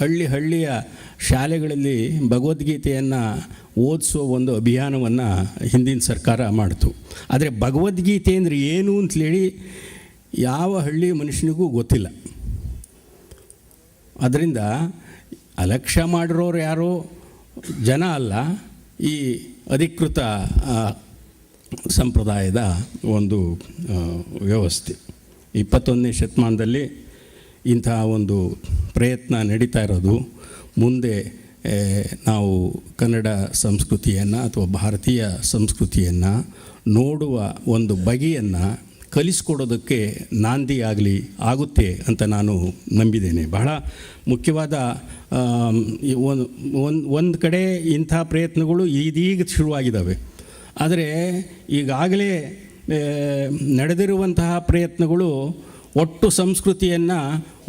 ಹಳ್ಳಿಯ ಶಾಲೆಗಳಲ್ಲಿ ಭಗವದ್ಗೀತೆಯನ್ನು ಓದಿಸೋ ಒಂದು ಅಭಿಯಾನವನ್ನು ಹಿಂದಿನ ಸರ್ಕಾರ ಮಾಡಿತು. ಆದರೆ ಭಗವದ್ಗೀತೆ ಅಂದರೆ ಏನು ಅಂತೇಳಿ ಯಾವ ಹಳ್ಳಿ ಮನುಷ್ಯನಿಗೂ ಗೊತ್ತಿಲ್ಲ. ಅದರಿಂದ ಅಲಕ್ಷ್ಯ ಮಾಡಿರೋರು ಯಾರೋ ಜನ ಅಲ್ಲ, ಈ ಅಧಿಕೃತ ಸಂಪ್ರದಾಯದ ಒಂದು ವ್ಯವಸ್ಥೆ. 21ನೇ ಶತಮಾನದಲ್ಲಿ ಇಂತಹ ಒಂದು ಪ್ರಯತ್ನ ನಡೀತಾ ಇರೋದು. ಮುಂದೆ ನಾವು ಕನ್ನಡ ಸಂಸ್ಕೃತಿಯನ್ನು ಅಥವಾ ಭಾರತೀಯ ಸಂಸ್ಕೃತಿಯನ್ನು ನೋಡುವ ಒಂದು ಬಗೆಯನ್ನು ಕಲಿಸ್ಕೊಡೋದಕ್ಕೆ ನಾಂದಿ ಆಗುತ್ತೆ ಅಂತ ನಾನು ನಂಬಿದ್ದೇನೆ. ಬಹಳ ಮುಖ್ಯವಾದ ಒಂದು ಕಡೆ ಇಂಥ ಪ್ರಯತ್ನಗಳು ಇದೀಗ ಶುರುವಾಗಿದ್ದಾವೆ. ಆದರೆ ಈಗಾಗಲೇ ನಡೆದಿರುವಂತಹ ಪ್ರಯತ್ನಗಳು ಒಟ್ಟು ಸಂಸ್ಕೃತಿಯನ್ನು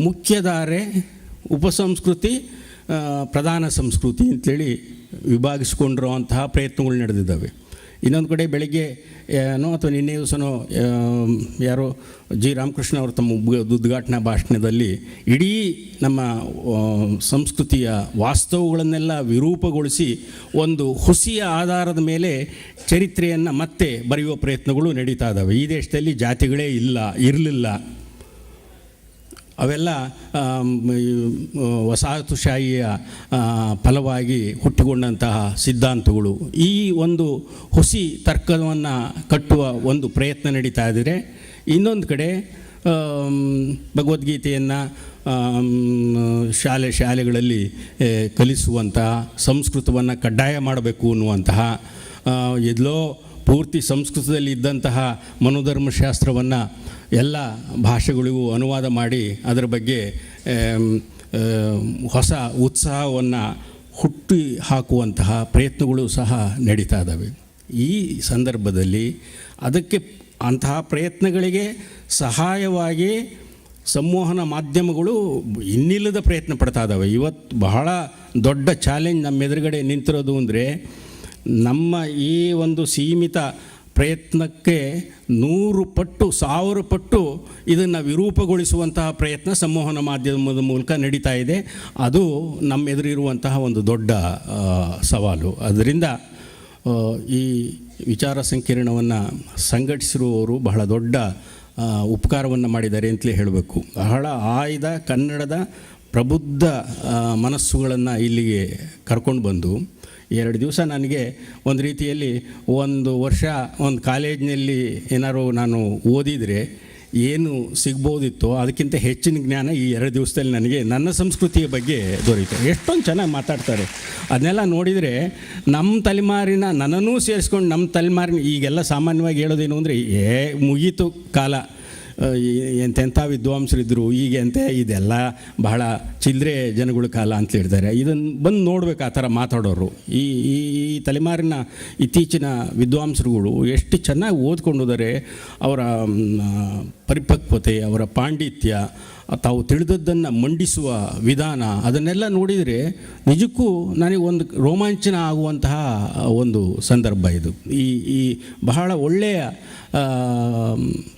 ಮುಖ್ಯಧಾರೆ, ಉಪಸಂಸ್ಕೃತಿ, ಪ್ರಧಾನ ಸಂಸ್ಕೃತಿ ಅಂತೇಳಿ ವಿಭಾಗಿಸ್ಕೊಂಡಿರೋವಂತಹ ಪ್ರಯತ್ನಗಳು ನಡೆದಿದ್ದಾವೆ. ಇನ್ನೊಂದು ಕಡೆ ಬೆಳಗ್ಗೆ ಅಥವಾ ನಿನ್ನೆ ದಿವಸನೋ ಯಾರೋ ಜಿ ರಾಮಕೃಷ್ಣ ಅವರು ತಮ್ಮ ಉದ್ಘಾಟನಾ ಭಾಷಣದಲ್ಲಿ ಇಡೀ ನಮ್ಮ ಸಂಸ್ಕೃತಿಯ ವಾಸ್ತವಗಳನ್ನೆಲ್ಲ ವಿರೂಪಗೊಳಿಸಿ ಒಂದು ಹುಸಿಯ ಆಧಾರದ ಮೇಲೆ ಚರಿತ್ರೆಯನ್ನು ಮತ್ತೆ ಬರೆಯುವ ಪ್ರಯತ್ನಗಳು ನಡೀತಾ ಇದ್ದಾವೆ. ಈ ದೇಶದಲ್ಲಿ ಜಾತಿಗಳೇ ಇರಲಿಲ್ಲ, ಅವೆಲ್ಲ ವಸಾಹತುಶಾಹಿಯ ಫಲವಾಗಿ ಹುಟ್ಟಿಕೊಂಡಂತಹ ಸಿದ್ಧಾಂತಗಳು. ಈ ಒಂದು ಹುಸಿ ತರ್ಕವನ್ನು ಕಟ್ಟುವ ಒಂದು ಪ್ರಯತ್ನ ನಡೀತಾ ಇದ್ದರೆ, ಇನ್ನೊಂದು ಕಡೆ ಭಗವದ್ಗೀತೆಯನ್ನು ಶಾಲೆಗಳಲ್ಲಿ ಕಲಿಸುವಂತಹ, ಸಂಸ್ಕೃತವನ್ನು ಕಡ್ಡಾಯ ಮಾಡಬೇಕು ಅನ್ನುವಂತಹ, ಎಲ್ಲೋ ಪೂರ್ತಿ ಸಂಸ್ಕೃತದಲ್ಲಿ ಇದ್ದಂತಹ ಮನೋಧರ್ಮಶಾಸ್ತ್ರವನ್ನು ಎಲ್ಲ ಭಾಷೆಗಳಿಗೂ ಅನುವಾದ ಮಾಡಿ ಅದರ ಬಗ್ಗೆ ಹೊಸ ಉತ್ಸಾಹವನ್ನು ಹುಟ್ಟಿ ಹಾಕುವಂತಹ ಪ್ರಯತ್ನಗಳು ಸಹ ನಡೀತಾ ಇದ್ದಾವೆ. ಈ ಸಂದರ್ಭದಲ್ಲಿ ಅದಕ್ಕೆ ಅಂತಹ ಪ್ರಯತ್ನಗಳಿಗೆ ಸಹಾಯವಾಗಿ ಸಂವಹನ ಮಾಧ್ಯಮಗಳು ಇನ್ನಿಲ್ಲದ ಪ್ರಯತ್ನ ಪಡ್ತಾ ಇದ್ದಾವೆ. ಇವತ್ತು ಬಹಳ ದೊಡ್ಡ ಚಾಲೆಂಜ್ ನಮ್ಮ ಎದುರುಗಡೆ ನಿಂತಿರೋದು ಅಂದರೆ, ನಮ್ಮ ಈ ಒಂದು ಸೀಮಿತ ಪ್ರಯತ್ನಕ್ಕೆ 100 ಪಟ್ಟು 1000 ಪಟ್ಟು ಇದನ್ನು ವಿರೂಪಗೊಳಿಸುವಂತಹ ಪ್ರಯತ್ನ ಸಂವಹನ ಮಾಧ್ಯಮದ ಮೂಲಕ ನಡೀತಾ ಇದೆ. ಅದು ನಮ್ಮ ಎದುರಿರುವಂತಹ ಒಂದು ದೊಡ್ಡ ಸವಾಲು. ಅದರಿಂದ ಈ ವಿಚಾರ ಸಂಕಿರಣವನ್ನು ಸಂಘಟಿಸಿರುವವರು ಬಹಳ ದೊಡ್ಡ ಉಪಕಾರವನ್ನು ಮಾಡಿದ್ದಾರೆ ಅಂತಲೇ ಹೇಳಬೇಕು. ಬಹಳ ಆಯ್ದ ಕನ್ನಡದ ಪ್ರಬುದ್ಧ ಮನಸ್ಸುಗಳನ್ನು ಇಲ್ಲಿಗೆ ಕರ್ಕೊಂಡು ಬಂದು 2 ದಿವಸ ನನಗೆ ಒಂದು ರೀತಿಯಲ್ಲಿ 1 ವರ್ಷ ಒಂದು ಕಾಲೇಜಿನಲ್ಲಿ ಏನಾದ್ರು ನಾನು ಓದಿದರೆ ಏನು ಸಿಗ್ಬೋದಿತ್ತೋ ಅದಕ್ಕಿಂತ ಹೆಚ್ಚಿನ ಜ್ಞಾನ ಈ 2 ದಿವಸದಲ್ಲಿ ನನಗೆ ನನ್ನ ಸಂಸ್ಕೃತಿಯ ಬಗ್ಗೆ ದೊರೀತು. ಎಷ್ಟೊಂದು ಚೆನ್ನಾಗಿ ಮಾತಾಡ್ತಾರೆ. ಅದನ್ನೆಲ್ಲ ನೋಡಿದರೆ ನಮ್ಮ ತಲೆಮಾರಿನ, ನನ್ನನ್ನೂ ಸೇರಿಸ್ಕೊಂಡು ನಮ್ಮ ತಲೆಮಾರಿನ, ಈಗೆಲ್ಲ ಸಾಮಾನ್ಯವಾಗಿ ಹೇಳೋದೇನು ಅಂದರೆ, ಮುಗೀತು ಕಾಲ, ಎಂತೆಂಥ ವಿದ್ವಾಂಸರಿದ್ದರು, ಈಗ ಎಂತೆ ಇದೆಲ್ಲ ಬಹಳ ಚಿಲ್ಲರೆ ಜನಗಳ ಕಾಲ ಅಂತ ಹೇಳ್ತಾರೆ. ಇದನ್ನು ಬಂದು ನೋಡ್ಬೇಕು ಆ ಥರ ಮಾತಾಡೋರು. ಈ ತಲೆಮಾರಿನ ಇತ್ತೀಚಿನ ವಿದ್ವಾಂಸರುಗಳು ಎಷ್ಟು ಚೆನ್ನಾಗಿ ಓದ್ಕೊಂಡಿದ್ದಾರೆ. ಅವರ ಪರಿಪಕ್ವತೆ, ಅವರ ಪಾಂಡಿತ್ಯ, ತಾವು ತಿಳಿದದ್ದನ್ನು ಮಂಡಿಸುವ ವಿಧಾನ, ಅದನ್ನೆಲ್ಲ ನೋಡಿದರೆ ನಿಜಕ್ಕೂ ನನಗೆ ಒಂದು ರೋಮಾಂಚನ ಆಗುವಂತಹ ಒಂದು ಸಂದರ್ಭ ಇದು. ಈ ಬಹಳ ಒಳ್ಳೆಯ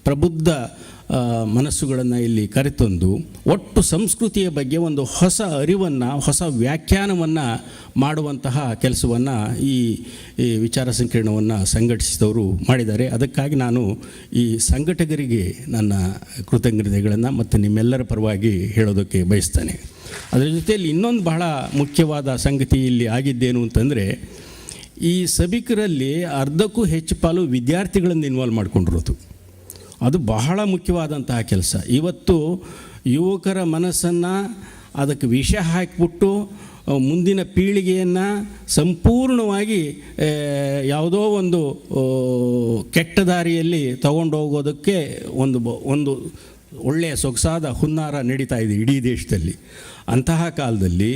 ಪ್ರಬುದ್ಧ ಮನಸ್ಸುಗಳನ್ನು ಇಲ್ಲಿ ಕರೆತಂದು ಒಟ್ಟು ಸಂಸ್ಕೃತಿಯ ಬಗ್ಗೆ ಒಂದು ಹೊಸ ಅರಿವನ್ನು, ಹೊಸ ವ್ಯಾಖ್ಯಾನವನ್ನು ಮಾಡುವಂತಹ ಕೆಲಸವನ್ನು ಈ ವಿಚಾರ ಸಂಕಿರಣವನ್ನು ಸಂಘಟಿಸಿದವರು ಮಾಡಿದ್ದಾರೆ. ಅದಕ್ಕಾಗಿ ನಾನು ಈ ಸಂಘಟಕರಿಗೆ ನನ್ನ ಕೃತಜ್ಞತೆಗಳನ್ನು ಮತ್ತು ನಿಮ್ಮೆಲ್ಲರ ಪರವಾಗಿ ಹೇಳೋದಕ್ಕೆ ಬಯಸ್ತೇನೆ. ಅದರ ಜೊತೆಯಲ್ಲಿ ಇನ್ನೊಂದು ಬಹಳ ಮುಖ್ಯವಾದ ಸಂಗತಿ ಇಲ್ಲಿ ಆಗಿದ್ದೇನು ಅಂತಂದರೆ, ಈ ಸಭಿಕರಲ್ಲಿ ಅರ್ಧಕ್ಕೂ ಹೆಚ್ಚು ಪಾಲು ವಿದ್ಯಾರ್ಥಿಗಳನ್ನು ಇನ್ವಾಲ್ವ್ ಮಾಡಿಕೊಂಡಿರೋದು. ಅದು ಬಹಳ ಮುಖ್ಯವಾದಂತಹ ಕೆಲಸ. ಇವತ್ತು ಯುವಕರ ಮನಸ್ಸನ್ನು ಅದಕ್ಕೆ ವಿಷ ಹಾಕಿಬಿಟ್ಟು ಮುಂದಿನ ಪೀಳಿಗೆಯನ್ನು ಸಂಪೂರ್ಣವಾಗಿ ಯಾವುದೋ ಒಂದು ಕೆಟ್ಟ ದಾರಿಯಲ್ಲಿ ತಗೊಂಡೋಗೋದಕ್ಕೆ ಒಂದು ಒಳ್ಳೆಯ ಸೊಗಸಾದ ಹುನ್ನಾರ ನಡೀತಾ ಇದೆ ಇಡೀ ದೇಶದಲ್ಲಿ. ಅಂತಹ ಕಾಲದಲ್ಲಿ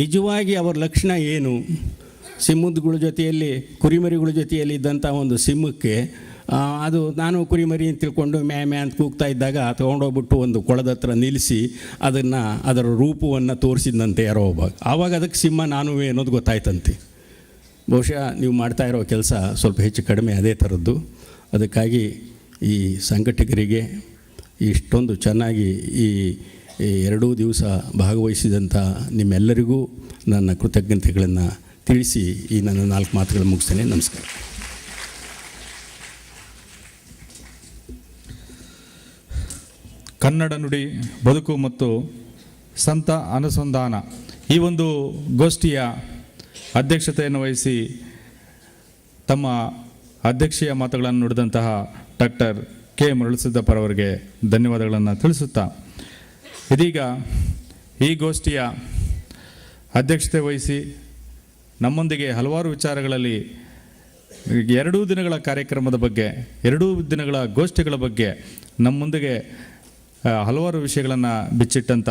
ನಿಜವಾಗಿ ಅವರ ಲಕ್ಷಣ ಏನು? ಸಿಂಹಗಳ ಜೊತೆಯಲ್ಲಿ, ಕುರಿಮರಿಗಳ ಜೊತೆಯಲ್ಲಿ ಇದ್ದಂಥ ಒಂದು ಸಿಂಹಕ್ಕೆ ಅದು ನಾನು ಕುರಿಮರಿ ಅಂತ ತಿಳ್ಕೊಂಡು ಮ್ಯಾ ಅಂತ ಕೂಗ್ತಾ ಇದ್ದಾಗ ತೊಗೊಂಡೋಗ್ಬಿಟ್ಟು ಒಂದು ಕೊಳದ ಹತ್ರ ನಿಲ್ಲಿಸಿ ಅದರ ರೂಪವನ್ನು ತೋರಿಸಿದಂತೆ ಯಾರೋ ಒಬ್ಬ. ಆವಾಗ ಅದಕ್ಕೆ ಸಿಂಹ ನಾನುವೇ ಅನ್ನೋದು ಗೊತ್ತಾಯ್ತಂತೆ. ಬಹುಶಃ ನೀವು ಮಾಡ್ತಾ ಇರೋ ಕೆಲಸ ಸ್ವಲ್ಪ ಹೆಚ್ಚು ಕಡಿಮೆ ಅದೇ ಥರದ್ದು. ಅದಕ್ಕಾಗಿ ಈ ಸಂಘಟಕರಿಗೆ ಇಷ್ಟೊಂದು ಚೆನ್ನಾಗಿ ಈ ಈ 2 ದಿವಸ ಭಾಗವಹಿಸಿದಂಥ ನಿಮ್ಮೆಲ್ಲರಿಗೂ ನನ್ನ ಕೃತಜ್ಞತೆಗಳನ್ನು ತಿಳಿಸಿ ಈ ನನ್ನ 4 ಮಾತುಗಳು ಮುಗಿಸ್ತೇನೆ. ನಮಸ್ಕಾರ. ಕನ್ನಡ ನುಡಿ ಬದುಕು ಮತ್ತು ಸಂತ ಅನುಸಂಧಾನ ಈ ಒಂದು ಗೋಷ್ಠಿಯ ಅಧ್ಯಕ್ಷತೆಯನ್ನು ವಹಿಸಿ ತಮ್ಮ ಅಧ್ಯಕ್ಷೀಯ ಮಾತುಗಳನ್ನು ನುಡಿದಂತಹ ಡಾಕ್ಟರ್ ಕೆ ಮರಳುಸಿದ್ದಪ್ಪರವರಿಗೆ ಧನ್ಯವಾದಗಳನ್ನು ತಿಳಿಸುತ್ತಾ, ಇದೀಗ ಈ ಗೋಷ್ಠಿಯ ಅಧ್ಯಕ್ಷತೆ ವಹಿಸಿ ನಮ್ಮೊಂದಿಗೆ ಹಲವಾರು ವಿಚಾರಗಳಲ್ಲಿ 2 ದಿನಗಳ ಕಾರ್ಯಕ್ರಮದ ಬಗ್ಗೆ, 2 ದಿನಗಳ ಗೋಷ್ಠಿಗಳ ಬಗ್ಗೆ ನಮ್ಮೊಂದಿಗೆ ಹಲವಾರು ವಿಷಯಗಳನ್ನು ಬಿಚ್ಚಿಟ್ಟಂಥ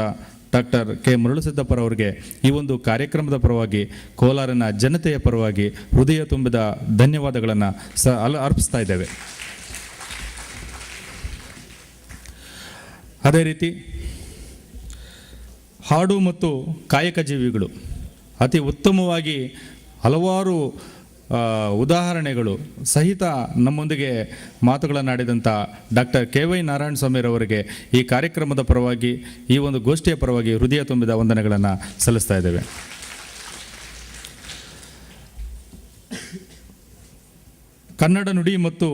ಡಾಕ್ಟರ್ ಕೆ ಮರಳುಸಿದ್ದಪ್ಪರವರಿಗೆ ಈ ಒಂದು ಕಾರ್ಯಕ್ರಮದ ಪರವಾಗಿ, ಕೋಲಾರಿನ ಜನತೆಯ ಪರವಾಗಿ ಹೃದಯ ತುಂಬಿದ ಧನ್ಯವಾದಗಳನ್ನು ಅರ್ಪಿಸ್ತಾ ಇದ್ದೇವೆ. ಅದೇ ರೀತಿ ಹಾಡು ಮತ್ತು ಕಾಯಕ ಜೀವಿಗಳು ಅತಿ ಉತ್ತಮವಾಗಿ ಹಲವಾರು ಉದಾಹರಣೆಗಳು ಸಹಿತ ನಮ್ಮೊಂದಿಗೆ ಮಾತುಗಳನ್ನಾಡಿದಂಥ ಡಾಕ್ಟರ್ ಕೆ ವೈ ನಾರಾಯಣ ಸ್ವಾಮಿರವರಿಗೆ ಈ ಕಾರ್ಯಕ್ರಮದ ಪರವಾಗಿ, ಈ ಒಂದು ಗೋಷ್ಠಿಯ ಪರವಾಗಿ ಹೃದಯ ತುಂಬಿದ ವಂದನೆಗಳನ್ನು ಸಲ್ಲಿಸ್ತಾ ಇದ್ದೇವೆ. ಕನ್ನಡ ನುಡಿ ಮತ್ತು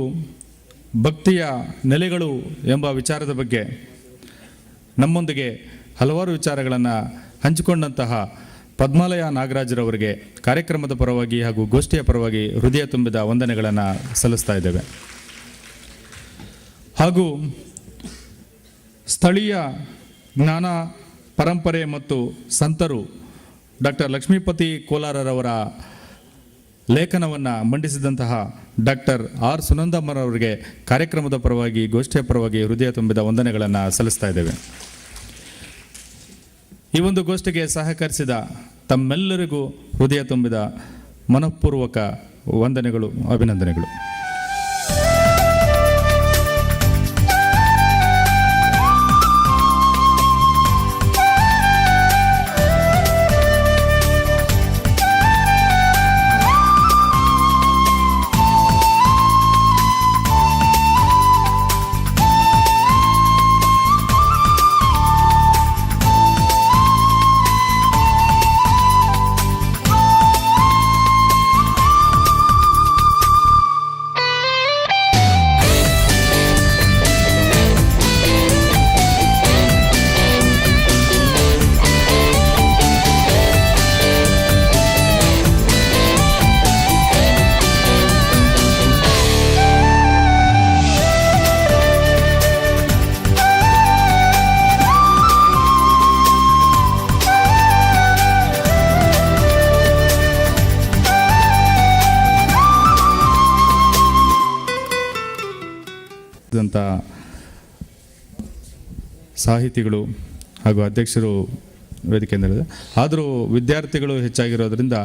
ಭಕ್ತಿಯ ನೆಲೆಗಳು ಎಂಬ ವಿಚಾರದ ಬಗ್ಗೆ ನಮ್ಮೊಂದಿಗೆ ಹಲವಾರು ವಿಚಾರಗಳನ್ನು ಹಂಚಿಕೊಂಡಂತಹ ಪದ್ಮಾಲಯ ನಾಗರಾಜರವರಿಗೆ ಕಾರ್ಯಕ್ರಮದ ಪರವಾಗಿ ಹಾಗೂ ಗೋಷ್ಠಿಯ ಪರವಾಗಿ ಹೃದಯ ತುಂಬಿದ ವಂದನೆಗಳನ್ನು ಸಲ್ಲಿಸ್ತಾ ಇದ್ದೇವೆ. ಹಾಗೂ ಸ್ಥಳೀಯ ಜ್ಞಾನ ಪರಂಪರೆ ಮತ್ತು ಸಂತರು ಡಾಕ್ಟರ್ ಲಕ್ಷ್ಮೀಪತಿ ಕೋಲಾರರವರ ಲೇಖನವನ್ನು ಮಂಡಿಸಿದಂತಹ ಡಾಕ್ಟರ್ ಆರ್ ಸುನಂದಮ್ಮರವರಿಗೆ ಕಾರ್ಯಕ್ರಮದ ಪರವಾಗಿ, ಗೋಷ್ಠಿಯ ಪರವಾಗಿ ಹೃದಯ ತುಂಬಿದ ವಂದನೆಗಳನ್ನು ಸಲ್ಲಿಸ್ತಾ ಇದ್ದೇವೆ. ಈ ಒಂದು ಗೋಷ್ಠಿಗೆ ಸಹಕರಿಸಿದ ತಮ್ಮೆಲ್ಲರಿಗೂ ಹೃದಯ ತುಂಬಿದ ಮನಃಪೂರ್ವಕ ವಂದನೆಗಳು, ಅಭಿನಂದನೆಗಳು. ಸಾಹಿತಿಗಳು ಹಾಗೂ ಅಧ್ಯಕ್ಷರು ವೇದಿಕೆಯಿಂದಲಿದೆ. ಆದರೂ ವಿದ್ಯಾರ್ಥಿಗಳು ಹೆಚ್ಚಾಗಿರೋದ್ರಿಂದ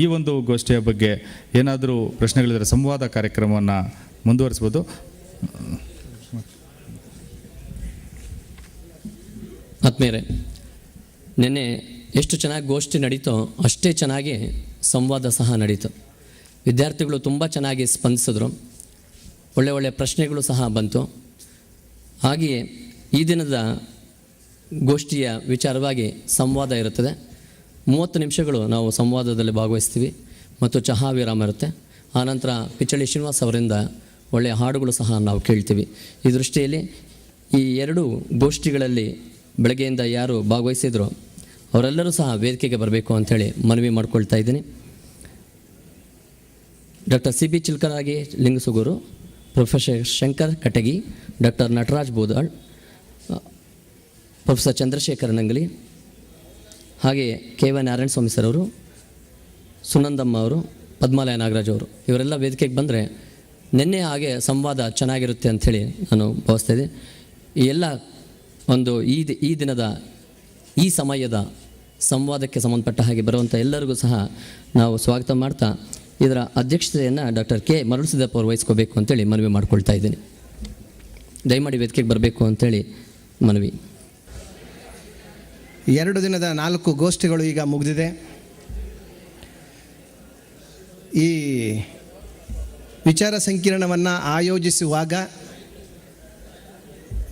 ಈ ಒಂದು ಗೋಷ್ಠಿಯ ಬಗ್ಗೆ ಏನಾದರೂ ಪ್ರಶ್ನೆಗಳಿದ್ದರೆ ಸಂವಾದ ಕಾರ್ಯಕ್ರಮವನ್ನು ಮುಂದುವರಿಸ್ಬೋದು. ಆತ್ಮೀಯರೇ, ನಿನ್ನೆ ಎಷ್ಟು ಚೆನ್ನಾಗಿ ಗೋಷ್ಠಿ ನಡೀತೋ ಅಷ್ಟೇ ಚೆನ್ನಾಗಿ ಸಂವಾದ ಸಹ ನಡೀತು. ವಿದ್ಯಾರ್ಥಿಗಳು ತುಂಬ ಚೆನ್ನಾಗಿ ಸ್ಪಂದಿಸಿದ್ರು. ಒಳ್ಳೆ ಪ್ರಶ್ನೆಗಳು ಸಹ ಬಂತು. ಹಾಗೆಯೇ ಈ ದಿನದ ಗೋಷ್ಠಿಯ ವಿಚಾರವಾಗಿ ಸಂವಾದ ಇರುತ್ತದೆ. 30 ನಿಮಿಷಗಳು ನಾವು ಸಂವಾದದಲ್ಲಿ ಭಾಗವಹಿಸ್ತೀವಿ ಮತ್ತು ಚಹಾ ವಿರಾಮ ಇರುತ್ತೆ. ಆನಂತರ ಪಿಚ್ಚಳಿ ಶ್ರೀನಿವಾಸ್ ಅವರಿಂದ ಒಳ್ಳೆಯ ಹಾಡುಗಳು ಸಹ ನಾವು ಕೇಳ್ತೀವಿ. ಈ ದೃಷ್ಟಿಯಲ್ಲಿ ಈ 2 ಗೋಷ್ಠಿಗಳಲ್ಲಿ ಬೆಳಗ್ಗೆಯಿಂದ ಯಾರು ಭಾಗವಹಿಸಿದ್ರು ಅವರೆಲ್ಲರೂ ಸಹ ವೇದಿಕೆಗೆ ಬರಬೇಕು ಅಂಥೇಳಿ ಮನವಿ ಮಾಡ್ಕೊಳ್ತಾ ಇದ್ದೀನಿ. Doctor C B Chilkaragi Lingasugur, professor Shankar Katagi, doctor Nataraj Bodal, professor Chandrashekhar Nangali, ಹಾಗೆಯೇ K Y Narayana Swamy sir ಅವರು, ಸುನಂದಮ್ಮ ಅವರು, ಪದ್ಮಾಲಯ ನಾಗರಾಜ್ ಅವರು, ಇವರೆಲ್ಲ ವೇದಿಕೆಗೆ ಬಂದರೆ ನಿನ್ನೆ ಹಾಗೆ ಸಂವಾದ ಚೆನ್ನಾಗಿರುತ್ತೆ ಅಂಥೇಳಿ ನಾನು ಭಾವಿಸ್ತಾಯಿದ್ದೆ. ಈ ಎಲ್ಲ ಒಂದು ಈ ದಿನದ ಈ ಸಮಯದ ಸಂವಾದಕ್ಕೆ ಸಂಬಂಧಪಟ್ಟ ಹಾಗೆ ಬರುವಂಥ ಎಲ್ಲರಿಗೂ ಸಹ ನಾವು ಸ್ವಾಗತ ಮಾಡ್ತಾ ಇದರ ಅಧ್ಯಕ್ಷತೆಯನ್ನು ಡಾಕ್ಟರ್ ಕೆ ಮರಳುಸಿದ್ದಪ್ಪ ಅವರು ವಹಿಸ್ಕೋಬೇಕು ಅಂತೇಳಿ ಮನವಿ ಮಾಡ್ಕೊಳ್ತಾ ಇದ್ದೀನಿ. ದಯಮಾಡಿ ವೇದಿಕೆಗೆ ಬರಬೇಕು ಅಂಥೇಳಿ ಮನವಿ. 2 ದಿನದ 4 ಗೋಷ್ಠಿಗಳು ಈಗ ಮುಗಿದಿದೆ. ಈ ವಿಚಾರ ಸಂಕಿರಣವನ್ನು ಆಯೋಜಿಸುವಾಗ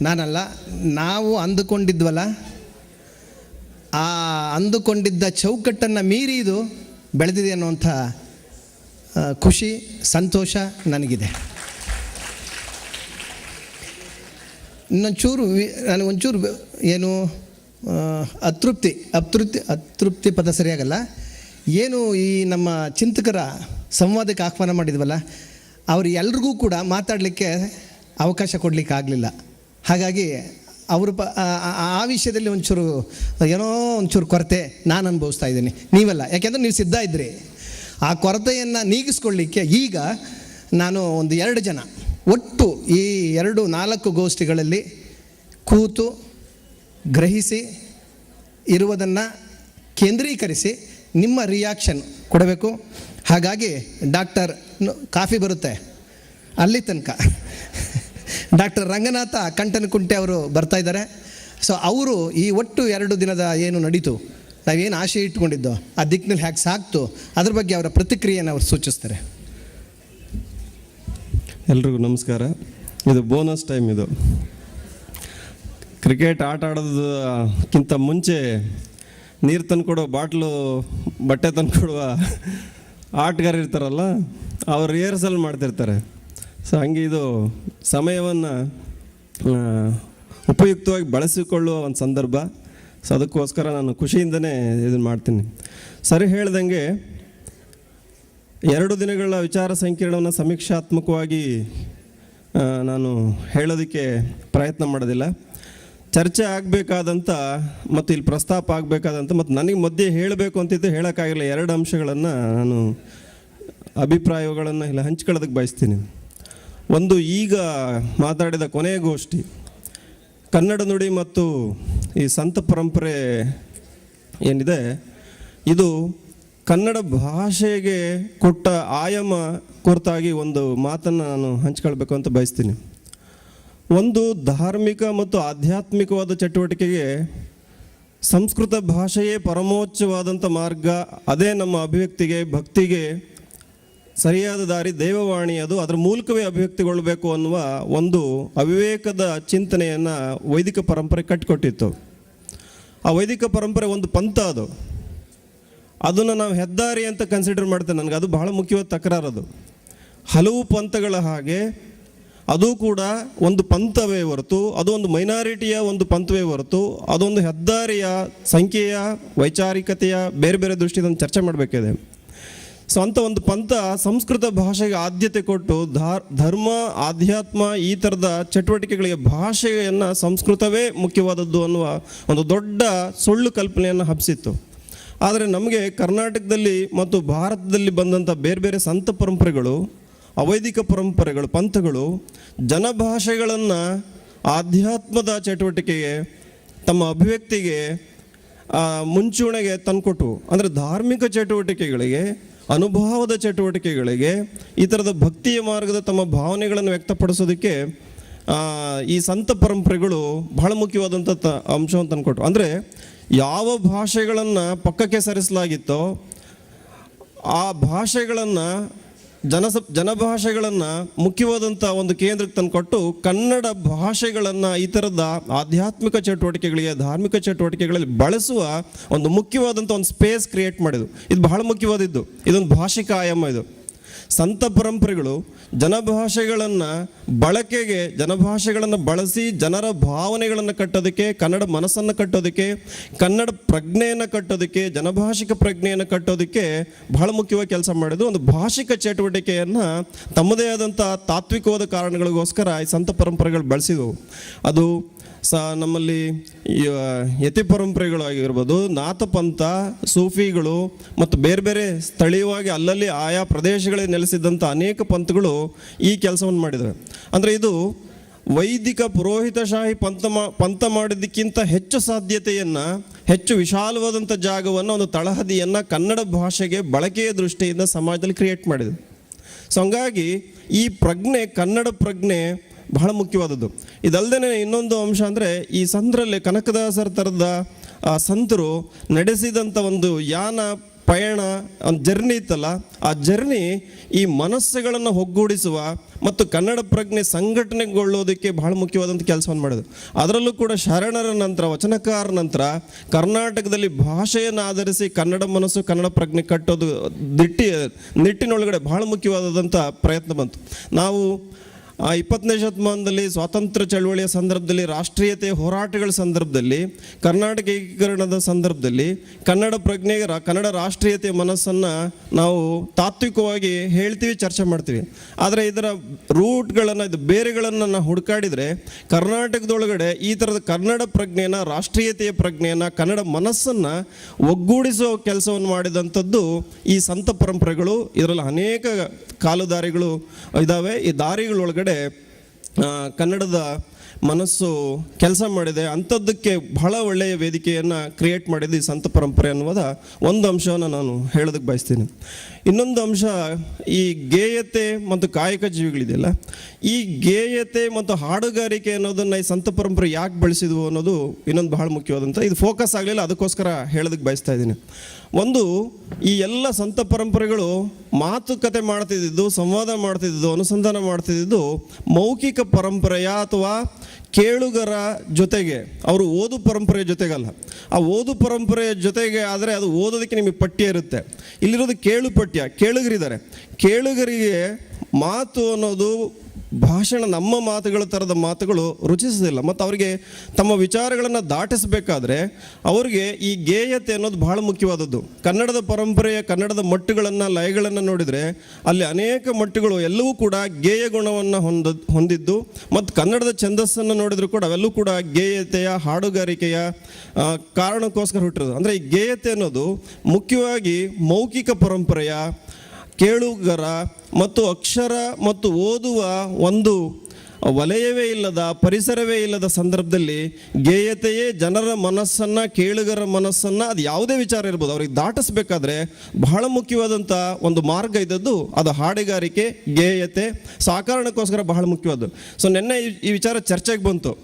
ನಾನಲ್ಲ, ನಾವು ಅಂದುಕೊಂಡಿದ್ವಲ್ಲ ಆ ಅಂದುಕೊಂಡಿದ್ದ ಚೌಕಟ್ಟನ್ನು ಮೀರಿ ಇದು ಬೆಳೆದಿದೆ ಅನ್ನುವಂಥ ಖುಷಿ, ಸಂತೋಷ ನನಗಿದೆ. ನನಗೊಂಚೂರು ಏನು ಅತೃಪ್ತಿ ಪದ ಸರಿಯಾಗಲ್ಲ. ಏನು ಈ ನಮ್ಮ ಚಿಂತಕರ ಸಂವಾದಕ್ಕೆ ಆಹ್ವಾನ ಮಾಡಿದ್ವಲ್ಲ, ಅವರು ಎಲ್ರಿಗೂ ಕೂಡ ಮಾತಾಡಲಿಕ್ಕೆ ಅವಕಾಶ ಕೊಡಲಿಕ್ಕೆ ಆಗಲಿಲ್ಲ. ಹಾಗಾಗಿ ಅವರು ಆ ವಿಷಯದಲ್ಲಿ ಒಂಚೂರು ಕೊರತೆ ನಾನು ಅನುಭವಿಸ್ತಾ ಇದ್ದೀನಿ. ನೀವಲ್ಲ, ಯಾಕೆಂದರೆ ನೀವು ಸಿದ್ಧ ಇದ್ರಿ. ಆ ಕೊರತೆಯನ್ನು ನೀಗಿಸ್ಕೊಳ್ಳಿಕ್ಕೆ ಈಗ ನಾನು ಒಂದು 2 ಜನ ಒಟ್ಟು ಈ 4 ಗೋಷ್ಠಿಗಳಲ್ಲಿ ಕೂತು ಗ್ರಹಿಸಿ ಇರುವುದನ್ನು ಕೇಂದ್ರೀಕರಿಸಿ ನಿಮ್ಮ ರಿಯಾಕ್ಷನ್ ಕೊಡಬೇಕು. ಹಾಗಾಗಿ ಡಾಕ್ಟರ್ ಕಾಫಿ ಬರುತ್ತೆ ಅಲ್ಲಿ ತನಕ ಡಾಕ್ಟರ್ ರಂಗನಾಥ ಕಂಟನಕುಂಟೆ ಅವರು ಬರ್ತಾ ಇದ್ದಾರೆ. ಸೊ ಅವರು ಈ ಒಟ್ಟು 2 ದಿನದ ಏನು ನಡೀತು, ನಾವೇನು ಆಶೆ ಇಟ್ಕೊಂಡಿದ್ದೋ ಆ ದಿಕ್ಕಿನಲ್ಲಿ ಹೇಗೆ ಸಾಕ್ತು ಅದ್ರ ಬಗ್ಗೆ ಅವರ ಪ್ರತಿಕ್ರಿಯೆಯನ್ನು ಅವರು ಸೂಚಿಸ್ತಾರೆ. ಎಲ್ರಿಗೂ ನಮಸ್ಕಾರ. ಇದು ಬೋನಸ್ ಟೈಮ್. ಇದು ಕ್ರಿಕೆಟ್ ಆಟ ಆಡೋದಕ್ಕಿಂತ ಮುಂಚೆ ನೀರು ತಂದುಕೊಡೋ ಬಾಟ್ಲು, ಬಟ್ಟೆ ತಂದುಕೊಡುವ ಆಟಗಾರ ಇರ್ತಾರಲ್ಲ, ಅವ್ರು ರಿಹರ್ಸಲ್ ಮಾಡ್ತಿರ್ತಾರೆ. ಸೊ ಹಂಗೆ ಇದು ಸಮಯವನ್ನು ಉಪಯುಕ್ತವಾಗಿ ಬಳಸಿಕೊಳ್ಳುವ ಒಂದು ಸಂದರ್ಭ. ಸೊ ಅದಕ್ಕೋಸ್ಕರ ನಾನು ಖುಷಿಯಿಂದನೇ ಇದನ್ನು ಮಾಡ್ತೀನಿ. ಸರಿ ಹೇಳ್ದಂಗೆ 2 ದಿನಗಳ ವಿಚಾರ ಸಂಕಿರಣವನ್ನು ಸಮೀಕ್ಷಾತ್ಮಕವಾಗಿ ನಾನು ಹೇಳೋದಕ್ಕೆ ಪ್ರಯತ್ನ ಮಾಡೋದಿಲ್ಲ. ಚರ್ಚೆ ಆಗಬೇಕಾದಂಥ ಮತ್ತು ಇಲ್ಲಿ ಪ್ರಸ್ತಾಪ ಆಗಬೇಕಾದಂಥ ಮತ್ತು ನನಗೆ ಮಧ್ಯೆ ಹೇಳಬೇಕು ಅಂತಿದ್ದು ಹೇಳೋಕ್ಕಾಗಿಲ್ಲ 2 ಅಂಶಗಳನ್ನು ನಾನು ಅಭಿಪ್ರಾಯಗಳನ್ನು ಇಲ್ಲ ಹಂಚ್ಕೊಳ್ಳೋದಕ್ಕೆ ಬಯಸ್ತೀನಿ. ಒಂದು, ಈಗ ಮಾತಾಡಿದ ಕೊನೆಯ ಗೋಷ್ಠಿ ಕನ್ನಡ ನುಡಿ ಮತ್ತು ಈ ಸಂತ ಪರಂಪರೆ ಏನಿದೆ, ಇದು ಕನ್ನಡ ಭಾಷೆಗೆ ಕೊಟ್ಟ ಆಯಾಮ ಕುರಿತಾಗಿ ಒಂದು ಮಾತನ್ನು ನಾನು ಹಂಚ್ಕೊಳ್ಬೇಕು ಅಂತ ಬಯಸ್ತೀನಿ. ಒಂದು, ಧಾರ್ಮಿಕ ಮತ್ತು ಆಧ್ಯಾತ್ಮಿಕವಾದ ಚಟುವಟಿಕೆಗೆ ಸಂಸ್ಕೃತ ಭಾಷೆಯೇ ಪರಮೋಚ್ಚವಾದಂಥ ಮಾರ್ಗ. ಅದೇ ನಮ್ಮ ಅಭಿವ್ಯಕ್ತಿಗೆ, ಭಕ್ತಿಗೆ ಸರಿಯಾದ ದಾರಿ, ದೇವವಾಣಿ. ಅದು ಅದರ ಮೂಲಕವೇ ಅಭಿವ್ಯಕ್ತಿಗೊಳ್ಳಬೇಕು ಅನ್ನುವ ಒಂದು ಅವಿವೇಕದ ಚಿಂತನೆಯನ್ನು ವೈದಿಕ ಪರಂಪರೆ ಕಟ್ಟಿಕೊಟ್ಟಿತ್ತು. ಆ ವೈದಿಕ ಪರಂಪರೆ ಒಂದು ಪಂಥ. ಅದನ್ನು ನಾವು ಹೆದ್ದಾರಿ ಅಂತ ಕನ್ಸಿಡರ್ ಮಾಡ್ತೇನೆ. ನನಗೆ ಅದು ಬಹಳ ಮುಖ್ಯವಾದ ತಕರಾರದು. ಹಲವು ಪಂಥಗಳ ಹಾಗೆ ಅದು ಕೂಡ ಒಂದು ಪಂಥವೇ ಹೊರತು, ಅದು ಒಂದು ಮೈನಾರಿಟಿಯ ಒಂದು ಪಂಥವೇ ಹೊರತು, ಅದೊಂದು ಹೆದ್ದಾರಿಯ ಸಂಖ್ಯೆಯ ವೈಚಾರಿಕತೆಯ ಬೇರೆ ಬೇರೆ ದೃಷ್ಟಿಯಿಂದ ಚರ್ಚೆ ಮಾಡಬೇಕಿದೆ. ಸೊ ಅಂಥ ಒಂದು ಪಂಥ ಸಂಸ್ಕೃತ ಭಾಷೆಗೆ ಆದ್ಯತೆ ಕೊಟ್ಟು ಧರ್ಮ, ಆಧ್ಯಾತ್ಮ ಈ ಥರದ ಚಟುವಟಿಕೆಗಳಿಗೆ ಭಾಷೆಯನ್ನು ಸಂಸ್ಕೃತವೇ ಮುಖ್ಯವಾದದ್ದು ಅನ್ನುವ ಒಂದು ದೊಡ್ಡ ಸುಳ್ಳು ಕಲ್ಪನೆಯನ್ನು ಹಬ್ಬಿಸಿತ್ತು. ಆದರೆ ನಮಗೆ ಕರ್ನಾಟಕದಲ್ಲಿ ಮತ್ತು ಭಾರತದಲ್ಲಿ ಬಂದಂಥ ಬೇರೆ ಬೇರೆ ಸಂತ ಪರಂಪರೆಗಳು, ಅವೈದಿಕ ಪರಂಪರೆಗಳು, ಪಂಥಗಳು ಜನಭಾಷೆಗಳನ್ನು ಆಧ್ಯಾತ್ಮದ ಚಟುವಟಿಕೆಗೆ, ತಮ್ಮ ಅಭಿವ್ಯಕ್ತಿಗೆ ಮುಂಚೂಣಿಗೆ ತಂದುಕೊಟ್ಟು, ಅಂದರೆ ಧಾರ್ಮಿಕ ಚಟುವಟಿಕೆಗಳಿಗೆ, ಅನುಭವದ ಚಟುವಟಿಕೆಗಳಿಗೆ, ಈ ಥರದ ಭಕ್ತಿಯ ಮಾರ್ಗದ ತಮ್ಮ ಭಾವನೆಗಳನ್ನು ವ್ಯಕ್ತಪಡಿಸೋದಕ್ಕೆ ಈ ಸಂತ ಪರಂಪರೆಗಳು ಬಹಳ ಮುಖ್ಯವಾದಂಥ ಅಂಶವನ್ನು ತಂದುಕೊಟ್ಟು. ಅಂದರೆ ಯಾವ ಭಾಷೆಗಳನ್ನು ಪಕ್ಕಕ್ಕೆ ಸರಿಸಲಾಗಿತ್ತೋ ಆ ಭಾಷೆಗಳನ್ನು ಜನಭಾಷೆಗಳನ್ನು ಮುಖ್ಯವಾದಂಥ ಒಂದು ಕೇಂದ್ರಕ್ಕೆ ತಂದುಕೊಟ್ಟು ಕನ್ನಡ ಭಾಷೆಗಳನ್ನು ಈ ಥರದ ಆಧ್ಯಾತ್ಮಿಕ ಚಟುವಟಿಕೆಗಳಿಗೆ, ಧಾರ್ಮಿಕ ಚಟುವಟಿಕೆಗಳಲ್ಲಿ ಬಳಸುವ ಒಂದು ಮುಖ್ಯವಾದಂಥ ಒಂದು ಸ್ಪೇಸ್ ಕ್ರಿಯೇಟ್ ಮಾಡಿದ್ದು. ಇದು ಬಹಳ ಮುಖ್ಯವಾದದ್ದು. ಇದೊಂದು ಭಾಷಿಕ ಆಯಾಮ. ಇದು ಸಂತ ಪರಂಪರೆಗಳು ಜನಭಾಷೆಗಳನ್ನು ಬಳಕೆಗೆ, ಜನಭಾಷೆಗಳನ್ನು ಬಳಸಿ ಜನರ ಭಾವನೆಗಳನ್ನು ಕಟ್ಟೋದಕ್ಕೆ, ಕನ್ನಡ ಮನಸ್ಸನ್ನು ಕಟ್ಟೋದಕ್ಕೆ, ಕನ್ನಡ ಪ್ರಜ್ಞೆಯನ್ನು ಕಟ್ಟೋದಕ್ಕೆ, ಜನಭಾಷಿಕ ಪ್ರಜ್ಞೆಯನ್ನು ಕಟ್ಟೋದಕ್ಕೆ ಬಹಳ ಮುಖ್ಯವಾಗಿ ಕೆಲಸ ಮಾಡಿದ್ದು. ಒಂದು ಭಾಷಿಕ ಚಟುವಟಿಕೆಯನ್ನು ತಮ್ಮದೇ ಆದಂಥ ತಾತ್ವಿಕವಾದ ಕಾರಣಗಳಿಗೋಸ್ಕರ ಈ ಸಂತ ಪರಂಪರೆಗಳು ಬಳಸಿದವು. ಅದು ನಮ್ಮಲ್ಲಿ ಯತಿ ಪರಂಪರೆಗಳಾಗಿರ್ಬೋದು, ನಾಥಪಂಥ, ಸೂಫಿಗಳು ಮತ್ತು ಬೇರೆ ಬೇರೆ ಸ್ಥಳೀಯವಾಗಿ ಅಲ್ಲಲ್ಲಿ ಆಯಾ ಪ್ರದೇಶಗಳಲ್ಲಿ ನೆಲೆಸಿದ್ದಂಥ ಅನೇಕ ಪಂಥಗಳು ಈ ಕೆಲಸವನ್ನು ಮಾಡಿದ್ದಾರೆ. ಅಂದರೆ ಇದು ವೈದಿಕ ಪುರೋಹಿತಶಾಹಿ ಪಂಥ ಮಾಡಿದ್ದಕ್ಕಿಂತ ಹೆಚ್ಚು ಸಾಧ್ಯತೆಯನ್ನು, ಹೆಚ್ಚು ವಿಶಾಲವಾದಂಥ ಜಾಗವನ್ನು, ಒಂದು ತಳಹದಿಯನ್ನು ಕನ್ನಡ ಭಾಷೆಗೆ ಬಳಕೆಯ ದೃಷ್ಟಿಯಿಂದ ಸಮಾಜದಲ್ಲಿ ಕ್ರಿಯೇಟ್ ಮಾಡಿದೆ. ಸೊ ಹಂಗಾಗಿ ಈ ಪ್ರಜ್ಞೆ, ಕನ್ನಡ ಪ್ರಜ್ಞೆ ಬಹಳ ಮುಖ್ಯವಾದದ್ದು. ಇದಲ್ಲದೆ ಇನ್ನೊಂದು ಅಂಶ ಅಂದರೆ ಈ ಸಂದರಲ್ಲಿ ಕನಕದಾಸರ ಥರದ ಸಂತರು ನಡೆಸಿದಂಥ ಒಂದು ಯಾನ ಪಯಣ, ಒಂದು ಜರ್ನಿ ಇತ್ತಲ್ಲ, ಆ ಜರ್ನಿ ಈ ಮನಸ್ಸುಗಳನ್ನು ಒಗ್ಗೂಡಿಸುವ ಮತ್ತು ಕನ್ನಡ ಪ್ರಜ್ಞೆ ಸಂಘಟನೆಗೊಳ್ಳೋದಕ್ಕೆ ಬಹಳ ಮುಖ್ಯವಾದಂಥ ಕೆಲಸವನ್ನು ಮಾಡಿದ್ರು. ಅದರಲ್ಲೂ ಕೂಡ ಶರಣರ ನಂತರ, ವಚನಕಾರ ನಂತರ ಕರ್ನಾಟಕದಲ್ಲಿ ಭಾಷೆಯನ್ನು ಆಧರಿಸಿ ಕನ್ನಡ ಮನಸ್ಸು, ಕನ್ನಡ ಪ್ರಜ್ಞೆ ಕಟ್ಟೋದು ನಿಟ್ಟಿನೊಳಗಡೆ ಬಹಳ ಮುಖ್ಯವಾದಂಥ ಪ್ರಯತ್ನ ಬಂತು. ನಾವು 20ನೇ ಶತಮಾನದಲ್ಲಿ ಸ್ವಾತಂತ್ರ್ಯ ಚಳವಳಿಯ ಸಂದರ್ಭದಲ್ಲಿ, ರಾಷ್ಟ್ರೀಯತೆ ಹೋರಾಟಗಳ ಸಂದರ್ಭದಲ್ಲಿ, ಕರ್ನಾಟಕ ಏಕೀಕರಣದ ಸಂದರ್ಭದಲ್ಲಿ ಕನ್ನಡ ಪ್ರಜ್ಞೆಗೆ ಕನ್ನಡ ರಾಷ್ಟ್ರೀಯತೆಯ ಮನಸ್ಸನ್ನು ನಾವು ತಾತ್ವಿಕವಾಗಿ ಹೇಳ್ತೀವಿ, ಚರ್ಚೆ ಮಾಡ್ತೀವಿ. ಆದರೆ ಇದರ ರೂಟ್ಗಳನ್ನು, ಇದು ಬೇರೆಗಳನ್ನು ನಾವು ಹುಡುಕಾಡಿದರೆ ಕರ್ನಾಟಕದೊಳಗಡೆ ಈ ಥರದ ಕನ್ನಡ ಪ್ರಜ್ಞೆಯನ್ನು, ರಾಷ್ಟ್ರೀಯತೆಯ ಪ್ರಜ್ಞೆಯನ್ನು, ಕನ್ನಡ ಮನಸ್ಸನ್ನು ಒಗ್ಗೂಡಿಸುವ ಕೆಲಸವನ್ನು ಮಾಡಿದಂಥದ್ದು ಈ ಸಂತ ಪರಂಪರೆಗಳು. ಇದರಲ್ಲಿ ಅನೇಕ ಕಾಲುದಾರಿಗಳು ಇದ್ದಾವೆ. ಈ ದಾರಿಗಳೊಳಗಡೆ ಕನ್ನಡದ ಮನಸ್ಸು ಕೆಲಸ ಮಾಡಿದೆ. ಅಂಥದ್ದಕ್ಕೆ ಬಹಳ ಒಳ್ಳೆಯ ವೇದಿಕೆಯನ್ನು ಕ್ರಿಯೇಟ್ ಮಾಡಿದ್ದು ಈ ಸಂತ ಪರಂಪರೆ ಅನ್ನುವುದ ಒಂದು ಅಂಶವನ್ನು ನಾನು ಹೇಳೋದಕ್ಕೆ ಬಯಸ್ತೀನಿ. ಇನ್ನೊಂದು ಅಂಶ, ಈ ಗೇಯತೆ ಮತ್ತು ಕಾಯಕ ಜೀವಿಗಳಿದೆಯಲ್ಲ, ಈ ಗೇಯತೆ ಮತ್ತು ಹಾಡುಗಾರಿಕೆ ಅನ್ನೋದನ್ನು ಈ ಸಂತ ಪರಂಪರೆ ಯಾಕೆ ಬಳಸಿದ್ವು ಅನ್ನೋದು ಇನ್ನೊಂದು ಬಹಳ ಮುಖ್ಯವಾದಂಥ, ಇದು ಫೋಕಸ್ ಆಗಲಿಲ್ಲ, ಅದಕ್ಕೋಸ್ಕರ ಹೇಳೋದಕ್ಕೆ ಬಯಸ್ತಾ ಇದ್ದೀನಿ. ಒಂದು, ಈ ಎಲ್ಲ ಸಂತ ಪರಂಪರೆಗಳು ಮಾತುಕತೆ ಮಾಡ್ತಿದ್ದು, ಸಂವಾದ ಮಾಡ್ತಿದ್ದು, ಅನುಸಂಧಾನ ಮಾಡ್ತಿದ್ದು ಮೌಖಿಕ ಪರಂಪರೆಯ ಅಥವಾ ಕೇಳುಗರ ಜೊತೆಗೆ, ಅವರು ಓದು ಪರಂಪರೆಯ ಜೊತೆಗಲ್ಲ. ಆ ಓದು ಪರಂಪರೆಯ ಜೊತೆಗೆ ಆದರೆ ಅದು ಓದೋದಕ್ಕೆ ನಿಮಗೆ ಪಠ್ಯ ಇರುತ್ತೆ. ಇಲ್ಲಿರೋದು ಕೇಳು ಪಠ್ಯ, ಕೇಳುಗರಿದ್ದಾರೆ. ಕೇಳುಗರಿಗೆ ಮಾತು ಅನ್ನೋದು ಭಾಷಣ, ನಮ್ಮ ಮಾತುಗಳ ಥರದ ಮಾತುಗಳು ರುಚಿಸೋದಿಲ್ಲ. ಮತ್ತು ಅವರಿಗೆ ತಮ್ಮ ವಿಚಾರಗಳನ್ನು ದಾಟಿಸಬೇಕಾದ್ರೆ ಅವರಿಗೆ ಈ ಗೇಯತೆ ಅನ್ನೋದು ಬಹಳ ಮುಖ್ಯವಾದದ್ದು. ಕನ್ನಡದ ಪರಂಪರೆಯ, ಕನ್ನಡದ ಮಟ್ಟುಗಳನ್ನು, ಲಯಗಳನ್ನು ನೋಡಿದರೆ ಅಲ್ಲಿ ಅನೇಕ ಮಟ್ಟುಗಳು ಎಲ್ಲವೂ ಕೂಡ ಗೇಯ ಗುಣವನ್ನು ಹೊಂದಿದ್ದು, ಮತ್ತು ಕನ್ನಡದ ಛಂದಸ್ಸನ್ನು ನೋಡಿದರೂ ಕೂಡ ಅವೆಲ್ಲವೂ ಕೂಡ ಗೇಯತೆಯ, ಹಾಡುಗಾರಿಕೆಯ ಕಾರಣಕ್ಕೋಸ್ಕರ ಹುಟ್ಟಿರೋದು. ಅಂದರೆ ಈ ಗೇಯತೆ ಅನ್ನೋದು ಮುಖ್ಯವಾಗಿ ಮೌಖಿಕ ಪರಂಪರೆಯ, ಕೇಳುಗರ ಮತ್ತು ಅಕ್ಷರ ಮತ್ತು ಓದುವ ಒಂದು ವಲಯವೇ ಇಲ್ಲದ, ಪರಿಸರವೇ ಇಲ್ಲದ ಸಂದರ್ಭದಲ್ಲಿ ಗೇಯತೆಯೇ ಜನರ ಮನಸ್ಸನ್ನು, ಕೇಳುಗರ ಮನಸ್ಸನ್ನು, ಅದು ಯಾವುದೇ ವಿಚಾರ ಇರ್ಬೋದು, ಅವ್ರಿಗೆ ದಾಟಿಸ್ಬೇಕಾದ್ರೆ ಬಹಳ ಮುಖ್ಯವಾದಂಥ ಒಂದು ಮಾರ್ಗ ಇದ್ದದ್ದು ಅದು ಹಾಡುಗಾರಿಕೆ, ಗೇಯತೆ. ಸೊ ಆ ಕಾರಣಕ್ಕೋಸ್ಕರ ಬಹಳ ಮುಖ್ಯವಾದ್ದು. ಸೊ ನಿನ್ನೆ ಈ ವಿಚಾರ ಚರ್ಚೆಗೆ ಬಂತು.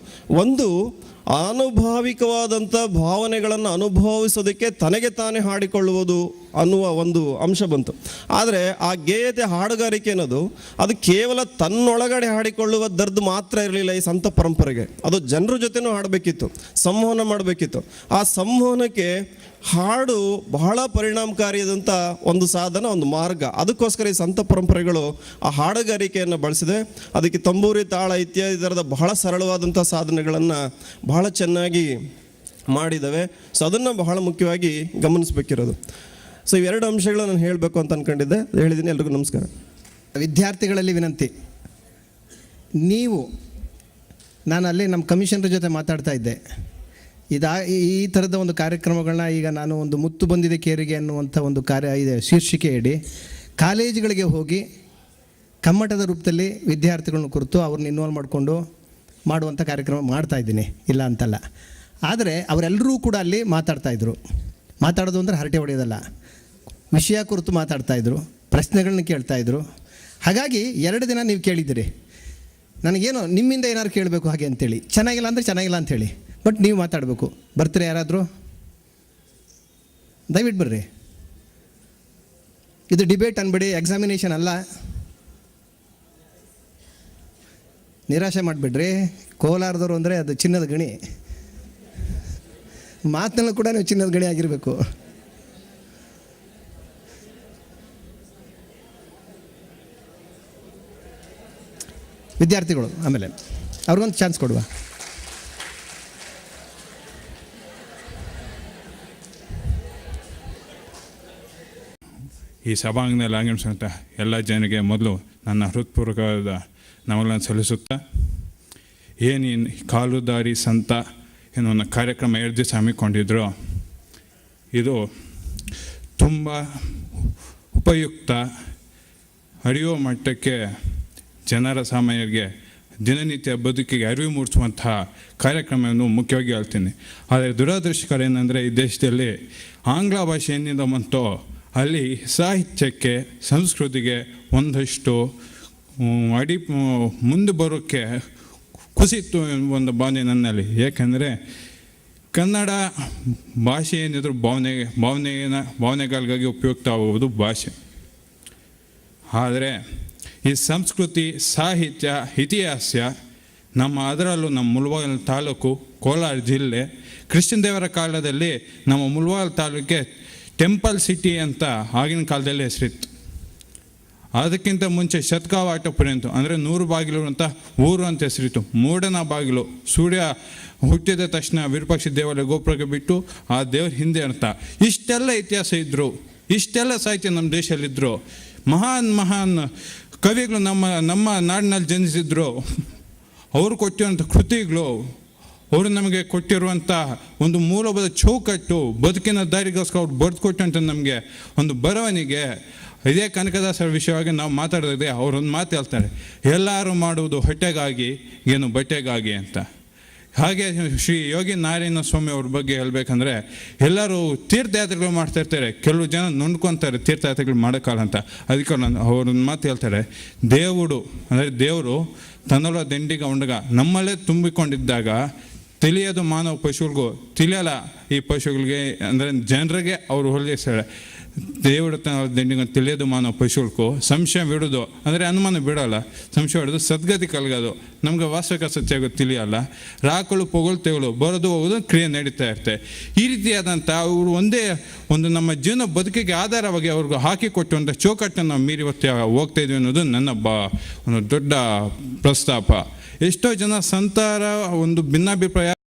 ಒಂದು, ಆನುಭಾವಿಕವಾದಂಥ ಭಾವನೆಗಳನ್ನು ಅನುಭವಿಸೋದಕ್ಕೆ ತನಗೆ ತಾನೇ ಹಾಡಿಕೊಳ್ಳುವುದು ಅನ್ನುವ ಒಂದು ಅಂಶ ಬಂತು. ಆದರೆ ಆ ಗೇಯತೆ, ಹಾಡುಗಾರಿಕೆ ಅನ್ನೋದು ಅದು ಕೇವಲ ತನ್ನೊಳಗಡೆ ಹಾಡಿಕೊಳ್ಳುವುದರದ್ದು ಮಾತ್ರ ಇರಲಿಲ್ಲ ಈ ಸಂತ ಪರಂಪರೆಗೆ. ಅದು ಜನರ ಜೊತೆನೂ ಹಾಡಬೇಕಿತ್ತು, ಸಂವಹನ ಮಾಡಬೇಕಿತ್ತು. ಆ ಸಂವಹನಕ್ಕೆ ಹಾಡು ಬಹಳ ಪರಿಣಾಮಕಾರಿಯಾದಂಥ ಒಂದು ಸಾಧನ, ಒಂದು ಮಾರ್ಗ. ಅದಕ್ಕೋಸ್ಕರ ಈ ಸಂತ ಪರಂಪರೆಗಳು ಆ ಹಾಡುಗಾರಿಕೆಯನ್ನು ಬಳಸಿದೆ. ಅದಕ್ಕೆ ತಂಬೂರಿ, ತಾಳ ಇತ್ಯಾದಿ ಥರದ ಬಹಳ ಸರಳವಾದಂಥ ಸಾಧನೆಗಳನ್ನು ಬಹಳ ಚೆನ್ನಾಗಿ ಮಾಡಿದ್ದಾವೆ. ಸೊ ಅದನ್ನು ಬಹಳ ಮುಖ್ಯವಾಗಿ ಗಮನಿಸಬೇಕಿರೋದು. ಸೊ ಇವೆರಡು ಅಂಶಗಳು ನಾನು ಹೇಳಬೇಕು ಅಂತ ಅಂದ್ಕೊಂಡಿದ್ದೆ, ಹೇಳಿದ್ದೀನಿ. ಎಲ್ರಿಗೂ ನಮಸ್ಕಾರ. ವಿದ್ಯಾರ್ಥಿಗಳಲ್ಲಿ ವಿನಂತಿ, ನೀವು, ನಾನು ಅಲ್ಲಿ ನಮ್ಮ ಕಮಿಷನರ್ ಜೊತೆ ಮಾತಾಡ್ತಾ ಇದ್ದೆ, ಈ ಥರದ ಒಂದು ಕಾರ್ಯಕ್ರಮಗಳನ್ನ ಈಗ ನಾನು ಒಂದು ಮುತ್ತು ಬಂದಿದೆ ಕೇರಿಗೆ ಅನ್ನುವಂಥ ಒಂದು ಇದೆ ಶೀರ್ಷಿಕೆಯಡಿ ಕಾಲೇಜುಗಳಿಗೆ ಹೋಗಿ ಕಮ್ಮಟದ ರೂಪದಲ್ಲಿ ವಿದ್ಯಾರ್ಥಿಗಳನ್ನ ಕುರಿತು ಅವ್ರನ್ನ ಇನ್ವಾಲ್ವ್ ಮಾಡಿಕೊಂಡು ಮಾಡುವಂಥ ಕಾರ್ಯಕ್ರಮ ಮಾಡ್ತಾಯಿದ್ದೀನಿ, ಇಲ್ಲ ಅಂತಲ್ಲ. ಆದರೆ ಅವರೆಲ್ಲರೂ ಕೂಡ ಅಲ್ಲಿ ಮಾತಾಡ್ತಾಯಿದ್ರು. ಮಾತಾಡೋದು ಅಂದರೆ ಹರಟೆ ಹೊಡೆಯೋದಲ್ಲ, ವಿಷಯ ಕುರಿತು ಮಾತಾಡ್ತಾಯಿದ್ರು, ಪ್ರಶ್ನೆಗಳನ್ನ ಕೇಳ್ತಾಯಿದ್ರು. ಹಾಗಾಗಿ 2 ದಿನ ನೀವು ಕೇಳಿದ್ದೀರಿ, ನನಗೇನೋ ನಿಮ್ಮಿಂದ ಏನಾದ್ರು ಕೇಳಬೇಕು ಹಾಗೆ ಅಂತೇಳಿ. ಚೆನ್ನಾಗಿಲ್ಲ ಅಂದರೆ ಚೆನ್ನಾಗಿಲ್ಲ ಅಂಥೇಳಿ, ಬಟ್ ನೀವು ಮಾತಾಡಬೇಕು. ಬರ್ತೀರಾ ಯಾರಾದರೂ? ದಯವಿಟ್ಟು ಬರ್ರಿ. ಇದು ಡಿಬೇಟ್ ಅನ್ಬೇಡಿ, ಎಕ್ಸಾಮಿನೇಷನ್ ಅಲ್ಲ. ನಿರಾಶೆ ಮಾಡಿಬಿಡ್ರಿ. ಕೋಲಾರದವರು ಅಂದರೆ ಅದು ಚಿನ್ನದ ಗಣಿ. ಮಾತಿನಲ್ಲೂ ಕೂಡ ನೀವು ಚಿನ್ನದ ಗಣಿ ಆಗಿರಬೇಕು. ವಿದ್ಯಾರ್ಥಿಗಳು ಆಮೇಲೆ ಅವ್ರಿಗೊಂದು ಚಾನ್ಸ್ ಕೊಡುವ. ಈ ಸಭಾಂಗಣದಲ್ಲಿ ಆಗಮಿಸಿದಂಥ ಎಲ್ಲ ಜನರಿಗೆ ಮೊದಲು ನನ್ನ ಹೃತ್ಪೂರ್ವಕವಾದ ನಮಗಳನ್ನು ಸಲ್ಲಿಸುತ್ತಾ, ಏನು ಕಾಲುದಾರಿ ಸಂತ ಎನ್ನುವ ಕಾರ್ಯಕ್ರಮ 2 ದಿವಸ ಹಮ್ಮಿಕೊಂಡಿದ್ರು, ಇದು ತುಂಬ ಉಪಯುಕ್ತ, ಅರಿಯುವ ಮಟ್ಟಕ್ಕೆ ಜನರ ಸಾಮಾನ್ಯರಿಗೆ ದಿನನಿತ್ಯ ಬದುಕಿಗೆ ಅರಿವು ಮೂಡಿಸುವಂತಹ ಕಾರ್ಯಕ್ರಮವನ್ನು ಮುಖ್ಯವಾಗಿ ಹೇಳ್ತೀನಿ. ಆದರೆ ದುರದೃಷ್ಟಕರ ಏನಂದರೆ, ಈ ದೇಶದಲ್ಲಿ ಆಂಗ್ಲ ಭಾಷೆ ಏನಿಂದ ಬಂತೋ ಅಲ್ಲಿ ಸಾಹಿತ್ಯಕ್ಕೆ, ಸಂಸ್ಕೃತಿಗೆ ಒಂದಷ್ಟು ಮುಂದೆ ಬರೋಕ್ಕೆ ಕುಸಿತು ಎಂಬ ಒಂದು ಭಾವನೆ ನನ್ನಲ್ಲಿ. ಏಕೆಂದರೆ ಕನ್ನಡ ಭಾಷೆ ಏನಿದ್ರು ಭಾವನೆಗಳಿಗಾಗಿ ಉಪಯುಕ್ತ ಆಗುವುದು ಭಾಷೆ. ಆದರೆ ಈ ಸಂಸ್ಕೃತಿ, ಸಾಹಿತ್ಯ, ಇತಿಹಾಸ ಅದರಲ್ಲೂ ನಮ್ಮ ಮುಳಬಾಗಿಲು ತಾಲೂಕು, ಕೋಲಾರ ಜಿಲ್ಲೆ, ಕೃಷ್ಣ ದೇವರ ಕಾಲದಲ್ಲಿ ನಮ್ಮ ಮುಳಬಾಗಿಲು ತಾಲೂಕಿಗೆ ಟೆಂಪಲ್ ಸಿಟಿ ಅಂತ ಆಗಿನ ಕಾಲದಲ್ಲಿ ಹೆಸರಿತ್ತು. ಅದಕ್ಕಿಂತ ಮುಂಚೆ ಶತಕಾವಾಟಪುರಿ ಅಂತ ಅಂದರೆ 100 ಬಾಗಿಲು ಅಂತ ಊರು ಅಂತ ಹೆಸರಿತ್ತು. ಮೂಡನ ಬಾಗಿಲು, ಸೂರ್ಯ ಹುಟ್ಟಿದ ತಕ್ಷಣ ವಿರೂಪಾಕ್ಷ ದೇವಾಲಯ ಗೋಪುರಕ್ಕೆ ಬಿಟ್ಟು ಆ ದೇವ್ರ ಹಿಂದೆ ಅಂತ. ಇಷ್ಟೆಲ್ಲ ಇತಿಹಾಸ ಇದ್ದರು, ಇಷ್ಟೆಲ್ಲ ಸಾಹಿತ್ಯ ನಮ್ಮ ದೇಶದಲ್ಲಿದ್ದರು. ಮಹಾನ್ ಕವಿಗಳು ನಮ್ಮ ನಾಡಿನಲ್ಲಿ ಜನಿಸಿದ್ರು. ಅವರು ಕೊಟ್ಟಿರುವಂಥ ಕೃತಿಗಳು, ಅವರು ನಮಗೆ ಕೊಟ್ಟಿರುವಂಥ ಒಂದು ಮೂಲಭೂತ ಚೌಕಟ್ಟು, ಬದುಕಿನ ದಾರಿಗೋಸ್ಕರ ಅವ್ರು ಬರೆದು ಕೊಟ್ಟಂಥ ನಮಗೆ ಒಂದು ಬರವಣಿಗೆ. ಇದೇ ಕನಕದಾಸರ ವಿಷಯವಾಗಿ ನಾವು ಮಾತಾಡಿದ್ರೆ ಅವರೊಂದು ಮಾತು ಹೇಳ್ತಾರೆ, ಎಲ್ಲರೂ ಮಾಡುವುದು ಹೊಟ್ಟೆಗಾಗಿ ಏನು ಬಟ್ಟೆಗಾಗಿ ಅಂತ. ಹಾಗೆ ಶ್ರೀ ಯೋಗಿ ನಾರಾಯಣ ಸ್ವಾಮಿ ಅವ್ರ ಬಗ್ಗೆ ಹೇಳ್ಬೇಕಂದ್ರೆ, ಎಲ್ಲರೂ ತೀರ್ಥಯಾತ್ರೆಗಳು ಮಾಡ್ತಾಯಿರ್ತಾರೆ, ಕೆಲವು ಜನ ನೊಂದ್ಕೊತಾರೆ ತೀರ್ಥಯಾತ್ರೆಗಳು ಮಾಡೋಕ್ಕಲ್ಲ ಅಂತ. ಅದಕ್ಕೆ ಅವ್ರೊಂದು ಮಾತು ಹೇಳ್ತಾರೆ, ದೇವರು ತನ್ನೊಳ ದಂಡಿಗ ಉಂಡಗ ನಮ್ಮಲ್ಲೇ ತುಂಬಿಕೊಂಡಿದ್ದಾಗ ತಿಳಿಯೋದು ಮಾನವ ಪಶುಗಳಿಗೂ ತಿಳಿಯಲ್ಲ. ಈ ಪಶುಗಳಿಗೆ ಅಂದರೆ ಜನರಿಗೆ ಅವರು ಹೋಲಿಸ್ತಾರೆ. ದೇವರು ತನ್ನ ದಂಡಿಗ ತಿಳಿಯೋದು ಮಾನವ ಪಶುಗಳಿಗೂ ಸಂಶಯ ಬಿಡೋದು ಅಂದರೆ ಅನುಮಾನ ಬಿಡೋಲ್ಲ, ಸಂಶಯ ಬಿಡೋದು ಸದ್ಗತಿ ಕಲ್ಗೋದು. ನಮಗೆ ವಾಸ್ತವಿಕ ಸತ್ಯ ತಿಳಿಯಲ್ಲ. ರಾಕಳು ಪೊಗಳ್ತೆಗಳು ಬರೋದು ಹೋಗೋದು ಕ್ರಿಯೆ ನಡೀತಾ ಇರುತ್ತೆ. ಈ ರೀತಿಯಾದಂಥ ಅವರು ಒಂದೇ ಒಂದು ನಮ್ಮ ಜೀವನ ಬದುಕಿಗೆ ಆಧಾರವಾಗಿ ಅವ್ರಿಗೆ ಹಾಕಿಕೊಟ್ಟಂಥ ಚೌಕಟ್ಟನ್ನು ನಾವು ಮೀರಿ ಹೋಗ್ತಾ ಇದ್ವಿ ಅನ್ನೋದು ನನ್ನ ಒಂದು ದೊಡ್ಡ ಪ್ರಸ್ತಾಪ. ಎಷ್ಟೋ ಜನ ಸಂತರ ಒಂದು ಭಿನ್ನಾಭಿಪ್ರಾಯ